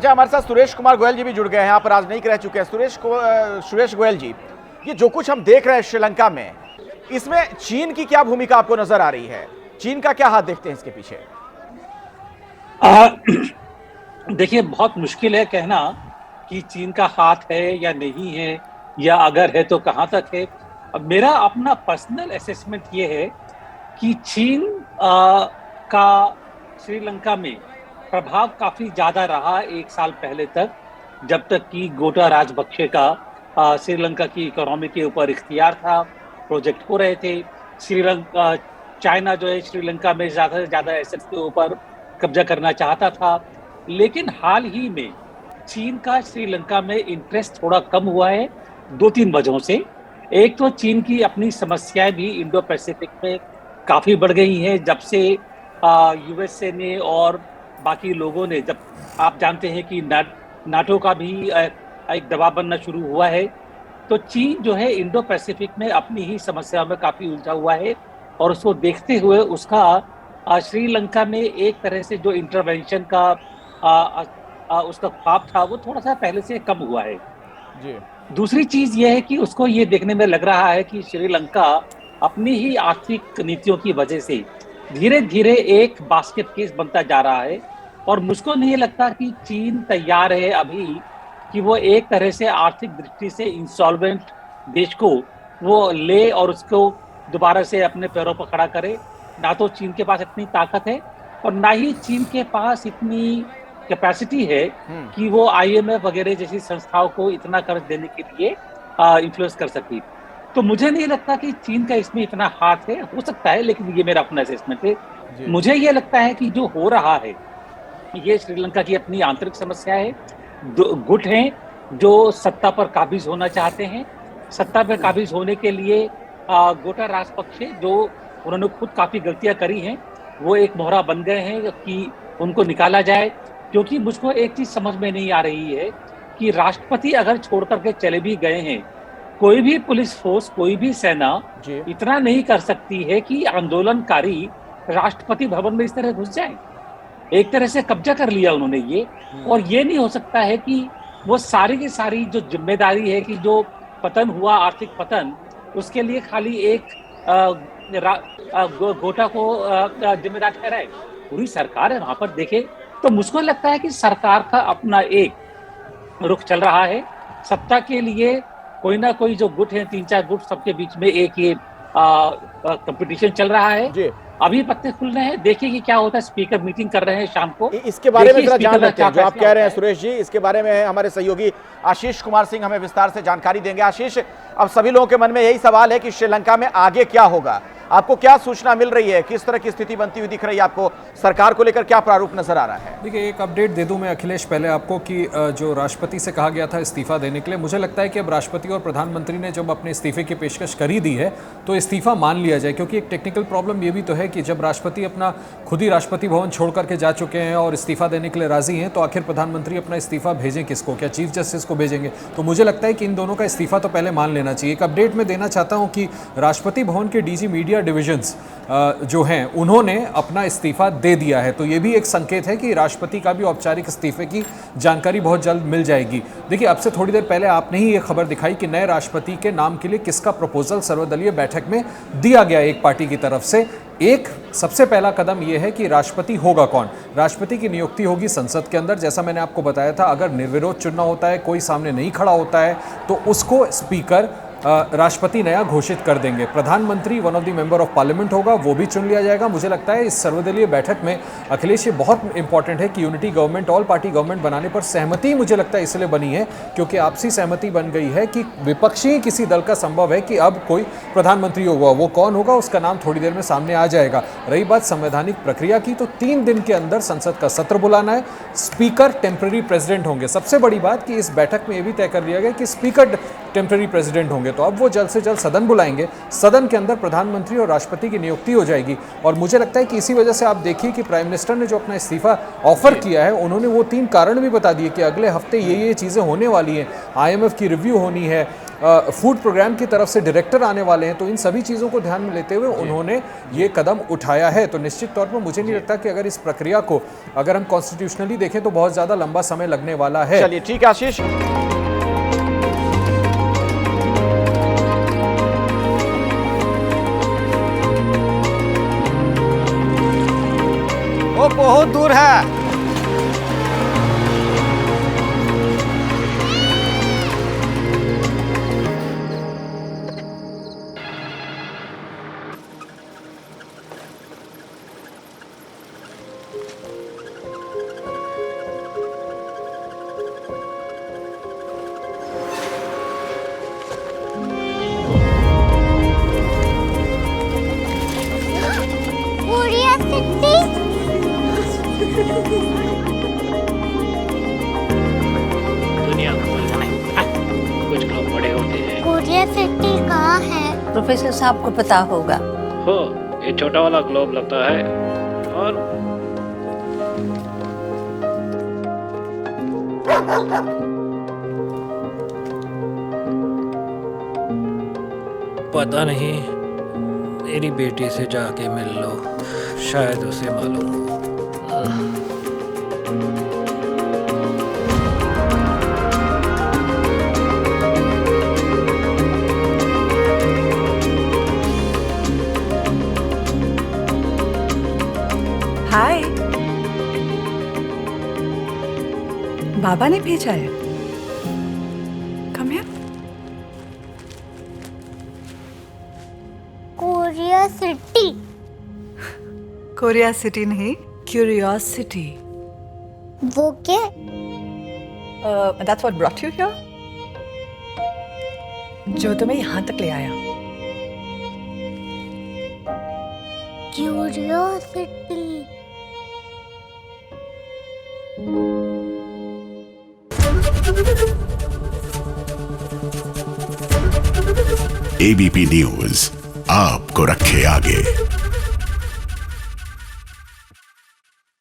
अच्छा, हमारे साथ सुरेश कुमार गोयल जी भी जुड़ गए हैं, यहाँ पर राजनयिक रह चुके हैं। सुरेश गोयल जी, ये जो कुछ हम देख रहे हैं श्रीलंका में, इसमें चीन की क्या भूमिका आपको नजर आ रही है? चीन का क्या हाथ देखते हैं इसके पीछे? देखिए, बहुत मुश्किल है कहना कि चीन का हाथ है या नहीं है, या अगर है तो कहां तक है। अब मेरा अपना पर्सनल असेसमेंट ये है कि चीन का श्रीलंका में प्रभाव काफी ज्यादा रहा एक साल पहले तक, जब तक कि गोटा राजपक्षे का श्रीलंका की इकोनॉमी के ऊपर इख्तियार था, प्रोजेक्ट हो रहे थे। श्रीलंका चाइना जो है श्रीलंका में ज्यादा से ज्यादा एसेट्स के ऊपर कब्जा करना चाहता था। लेकिन हाल ही में चीन का श्रीलंका में इंटरेस्ट थोड़ा कम हुआ है, दो तीन वजहों से। एक तो चीन की अपनी समस्याएं भी इंडो पैसिफिक में काफी बढ़ गई हैं, जब से यूएसए ने और बाकी लोगों ने, जब आप जानते हैं कि नाटो का भी एक दबाव बनना शुरू हुआ है, तो चीन जो है इंडो पैसिफिक में अपनी ही समस्याओं में काफी उलझा हुआ है। और उसको देखते हुए उसका श्रीलंका में एक तरह से जो इंटरवेंशन का उसका ख्वाब था, वो थोड़ा सा पहले से कम हुआ है जी। दूसरी चीज ये है कि उसको ये देखने में लग रहा है कि श्रीलंका अपनी ही आर्थिक नीतियों की वजह से धीरे धीरे एक बास्केट केस बनता जा रहा है। और मुझको नहीं लगता कि चीन तैयार है अभी कि वो एक तरह से आर्थिक दृष्टि से इंसॉल्वेंट देश को वो ले और उसको दोबारा से अपने पैरों पर खड़ा करे। ना तो चीन के पास इतनी ताकत है, और ना ही चीन के पास इतनी कैपेसिटी है कि वो आईएमएफ वगैरह जैसी संस्थाओं को इतना कर्ज देने के लिए इन्फ्लुएंस कर सकी। तो मुझे नहीं लगता कि चीन का इसमें इतना हाथ है। हो सकता है, लेकिन ये मेरा अपना असेसमेंट है। मुझे ये लगता है कि जो हो रहा है ये श्रीलंका की अपनी आंतरिक समस्या है। गुट हैं जो सत्ता पर काबिज होना चाहते हैं। सत्ता पर काबिज होने के लिए गोटा राजपक्षे, जो उन्होंने खुद काफी गलतियां करी हैं, वो एक मोहरा बन गए हैं कि उनको निकाला जाए। क्योंकि मुझको एक चीज समझ में नहीं आ रही है कि राष्ट्रपति अगर छोड़ करके चले भी गए हैं, कोई भी पुलिस फोर्स, कोई भी सेना इतना नहीं कर सकती है कि आंदोलनकारी राष्ट्रपति भवन में इस तरह घुस जाए। एक तरह से कब्जा कर लिया उन्होंने ये। और ये नहीं हो सकता है कि वो सारी की सारी जो जिम्मेदारी है कि जो पतन हुआ, आर्थिक पतन, उसके लिए खाली एक गोटा को जिम्मेदार ठहराए। पूरी सरकार है वहां पर देखे। तो मुझको लगता है कि सरकार का अपना एक रुख चल रहा है। सत्ता के लिए कोई ना कोई जो गुट है, तीन चार गुट, सबके बीच में एक ये कंपटीशन चल रहा है। अभी पत्ते खुल रहे हैं, देखिए कि क्या होता है। स्पीकर मीटिंग कर रहे हैं शाम को। इसके बारे में जरा जान लेते हैं जो आप कह रहे हैं सुरेश जी। इसके बारे में हमारे सहयोगी आशीष कुमार सिंह हमें विस्तार से जानकारी देंगे। आशीष, अब सभी लोगों के मन में यही सवाल है कि श्रीलंका में आगे क्या होगा? आपको क्या सूचना मिल रही है? किस तरह की स्थिति बनती हुई दिख रही है आपको? सरकार को लेकर क्या प्रारूप नजर आ रहा है? देखिए, एक अपडेट दे दूं मैं अखिलेश पहले आपको कि जो राष्ट्रपति से कहा गया था इस्तीफा देने के लिए, मुझे लगता है कि अब राष्ट्रपति और प्रधानमंत्री ने जब अपने इस्तीफे की पेशकश करी दी है तो इस्तीफा मान लिया जाए। क्योंकि एक टेक्निकल प्रॉब्लम ये भी तो है कि जब राष्ट्रपति अपना खुद ही राष्ट्रपति भवन छोड़ करके जा चुके हैं और इस्तीफा देने के लिए राजी हैं, तो आखिर प्रधानमंत्री अपना इस्तीफा भेजें किसको? क्या चीफ जस्टिस को भेजेंगे? तो मुझे लगता है कि इन दोनों का इस्तीफा तो पहले मान लेना चाहिए। एक अपडेट मैं देना चाहता हूँ कि राष्ट्रपति भवन के डीजी मीडिया डिविजन्स जो हैं, उन्होंने अपना इस्तीफा दे दिया है। तो ये भी एक संकेत है कि राष्ट्रपति का भी औपचारिक इस्तीफे की जानकारी बहुत जल्द मिल जाएगी। देखिए, अब से थोड़ी देर पहले आपने ही ये खबर दिखाई कि नए राष्ट्रपति के नाम के लिए किसका प्रपोजल सर्वदलीय बैठक में दिया गया एक पार्टी की तरफ से। एक सबसे पहला कदम यह है कि राष्ट्रपति होगा कौन। राष्ट्रपति की नियुक्ति होगी संसद के अंदर। जैसा मैंने आपको बताया था, अगर निर्विरोध चुनना होता है, कोई सामने नहीं खड़ा होता है, तो उसको स्पीकर राष्ट्रपति नया घोषित कर देंगे। प्रधानमंत्री one of the member of parliament होगा, वो भी चुन लिया जाएगा। मुझे लगता है इस सर्वदलीय बैठक में अखिलेश, ये बहुत इंपॉर्टेंट है कि unity government, all party government बनाने पर सहमति मुझे लगता है इसलिए बनी है क्योंकि आपसी सहमति बन गई है कि विपक्षी किसी दल का संभव है कि अब कोई प्रधानमंत्री होगा। वो कौन होगा उसका नाम थोड़ी देर में सामने आ जाएगा। रही बात संवैधानिक प्रक्रिया की, तो 3 दिन के अंदर संसद का सत्र बुलाना है। स्पीकर टेम्पररी प्रेसिडेंट होंगे। सबसे बड़ी बात कि इस बैठक में यह भी तय कर लिया गया कि स्पीकर टेम्पररी प्रेसिडेंट होंगे। तो अब वो जल्द से जल्द सदन बुलाएंगे। सदन के अंदर प्रधानमंत्री और राष्ट्रपति की नियुक्ति हो जाएगी। और मुझे लगता है कि इसी वजह से आप देखिए कि प्राइम मिनिस्टर ने जो अपना इस्तीफा ऑफर किया है, उन्होंने वो 3 कारण भी बता दिए कि अगले हफ्ते ये चीज़ें होने वाली हैं। आईएमएफ की रिव्यू होनी है, फूड प्रोग्राम की तरफ से डायरेक्टर आने वाले हैं, तो इन सभी चीज़ों को ध्यान में लेते हुए उन्होंने ये कदम उठाया है। तो निश्चित तौर पर मुझे नहीं लगता कि अगर इस प्रक्रिया को अगर हम कॉन्स्टिट्यूशनली देखें तो बहुत ज़्यादा लंबा समय लगने वाला है। चलिए ठीक है आशीष। वो बहुत दूर है। दुनिया को कुछ लोग बड़े होते हैं। कोरिया सिटी कहाँ है? प्रोफेसर साहब को पता होगा। हो, ये छोटा वाला ग्लोब लगता है और पता नहीं, मेरी बेटी से जाके मिल लो, शायद उसे मालूम हो। हाय, बाबा ने भेजा है। Come here. Korea city. Korea city नहीं, क्यूरियोसिटी। वो क्या? That's what brought you here. जो तुम्हें यहाँ तक ले आया। क्यूरियोसिटी। एबीपी न्यूज आपको रखे आगे।